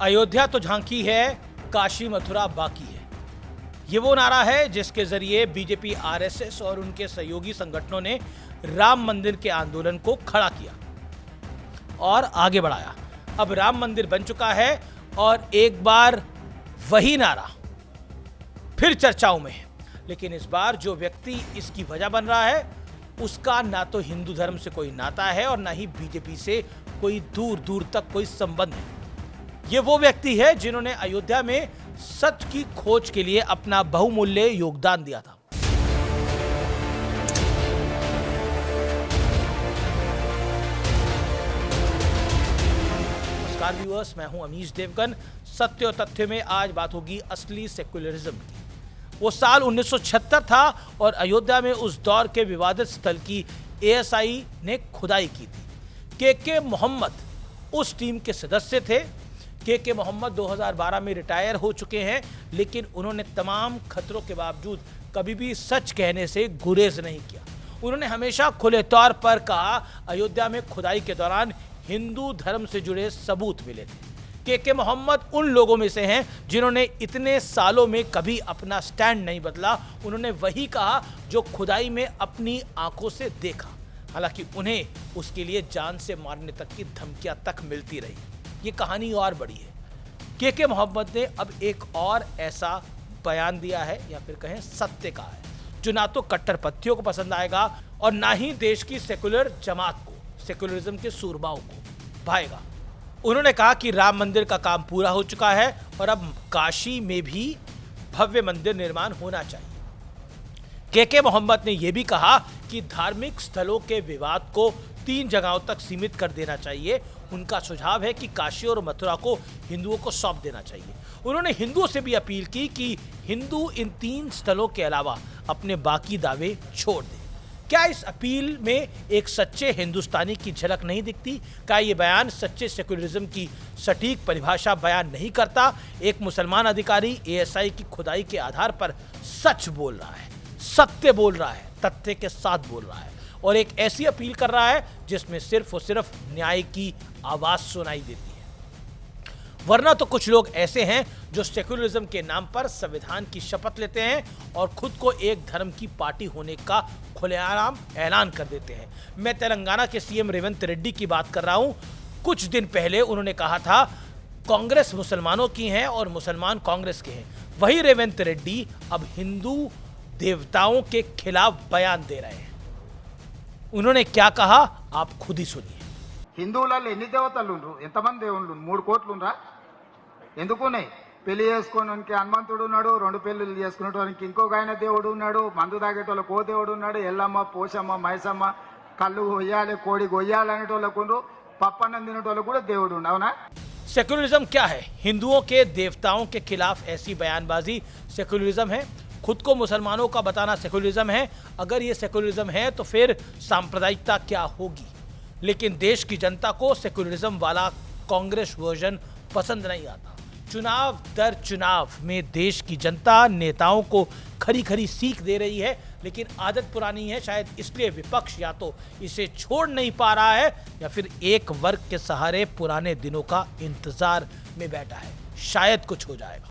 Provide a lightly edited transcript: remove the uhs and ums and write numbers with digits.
अयोध्या तो झांकी है, काशी मथुरा बाकी है। ये वो नारा है जिसके जरिए बीजेपी, आरएसएस और उनके सहयोगी संगठनों ने राम मंदिर के आंदोलन को खड़ा किया और आगे बढ़ाया। अब राम मंदिर बन चुका है और एक बार वही नारा फिर चर्चाओं में है। लेकिन इस बार जो व्यक्ति इसकी वजह बन रहा है उसका ना तो हिंदू धर्म से कोई नाता है और ना ही बीजेपी से कोई दूर दूर तक कोई संबंध है। ये वो व्यक्ति है जिन्होंने अयोध्या में सच की खोज के लिए अपना बहुमूल्य योगदान दिया था। नमस्कार व्यूअर्स, मैं हूं अमीश देवगन। सत्य और तथ्य में आज बात होगी असली सेक्युलरिज्म की। वो साल 1976 था और अयोध्या में उस दौर के विवादित स्थल की एएसआई ने खुदाई की थी। के मोहम्मद उस टीम के सदस्य थे। के मोहम्मद 2012 में रिटायर हो चुके हैं, लेकिन उन्होंने तमाम खतरों के बावजूद कभी भी सच कहने से गुरेज नहीं किया। उन्होंने हमेशा खुले तौर पर कहा, अयोध्या में खुदाई के दौरान हिंदू धर्म से जुड़े सबूत मिले थे। के मोहम्मद उन लोगों में से हैं जिन्होंने इतने सालों में कभी अपना स्टैंड नहीं बदला। उन्होंने वही कहा जो खुदाई में अपनी आंखों से देखा। हालांकि उन्हें उसके लिए जान से मारने तक की धमकियां तक मिलती रही। ये कहानी और बड़ी है। के मोहम्मद ने अब एक और ऐसा बयान दिया है, या फिर कहें सत्य कहा है, जो ना तो कट्टरपंथियों को पसंद आएगा और ना ही देश की सेकुलर जमात को, सेकुलरिज्म के सूरबाओं को भाएगा। उन्होंने कहा कि राम मंदिर का काम पूरा हो चुका है और अब काशी में भी भव्य मंदिर निर्माण होना चाहिए। के मोहम्मद ने यह भी कहा कि धार्मिक स्थलों के विवाद को 3 जगहों तक सीमित कर देना चाहिए। उनका सुझाव है कि काशी और मथुरा को हिंदुओं को सौंप देना चाहिए। उन्होंने हिंदुओं से भी अपील की कि हिंदू इन 3 स्थलों के अलावा अपने बाकी दावे छोड़ दें। क्या इस अपील में एक सच्चे हिंदुस्तानी की झलक नहीं दिखती? क्या ये बयान सच्चे सेक्युलरिज्म की सटीक परिभाषा बयान नहीं करता? एक मुसलमान अधिकारी एएसआई की खुदाई के आधार पर सच बोल रहा है, सत्य बोल रहा है, तथ्य के साथ बोल रहा है और एक ऐसी अपील कर रहा है जिसमें सिर्फ और सिर्फ न्याय की आवाज सुनाई देती है। वरना तो कुछ लोग ऐसे हैं जो सेक्युलरिज्म के नाम पर संविधान की शपथ लेते हैं और खुद को एक धर्म की पार्टी होने का खुलेआम ऐलान कर देते हैं। मैं तेलंगाना के सीएम रेवंत रेड्डी की बात कर रहा हूं। कुछ दिन पहले उन्होंने कहा था कांग्रेस मुसलमानों की है और मुसलमान कांग्रेस के हैं। वही रेवंत रेड्डी अब हिंदू देवताओं के खिलाफ बयान दे रहे हैं। उन्होंने क्या कहा, आप खुद ही सुनिए। హిందువులలో ఎన్ని దేవతలు ఉండ్రు? ఎంతమంది దేవుళ్ళు? 3 కోట్లు ఉండ్రా? ఎందుకున్నాయి? పెళ్లి చేసుకోవడానికి హనుమంతుడు ఉన్నాడు, 2 పెళ్లిళ్ళు చేసుకునేటోనికి ఇంకొక ఆయన దేవుడు ఉన్నాడు, మందు తాగేటోళ్ళకి ఓ దేవుడు ఉన్నాడు, ఎల్లమ్మ, పోషమ్మ, మైసమ్మ, కళ్ళు కొయ్యాలి, కోడి కొయ్యాలి అనేటోళ్ళకు ఉండ్రు, పప్పన్నం తినేటోళ్ళకు కూడా దేవుడు ఉండు, అవునా? सेक्युलरिज्म क्या है? हिंदुओं के देवताओं के खिलाफ ऐसी बयानबाजी सेक्युलरिज्म है? खुद को मुसलमानों का बताना सेक्युलरिज्म है? अगर ये सेक्युलरिज्म है तो फिर सांप्रदायिकता क्या होगी? लेकिन देश की जनता को सेक्युलरिज्म वाला कांग्रेस वर्जन पसंद नहीं आता। चुनाव दर चुनाव में देश की जनता नेताओं को खरी खरी सीख दे रही है, लेकिन आदत पुरानी है। शायद इसलिए विपक्ष या तो इसे छोड़ नहीं पा रहा है या फिर एक वर्ग के सहारे पुराने दिनों का इंतजार में बैठा है। शायद कुछ हो जाएगा।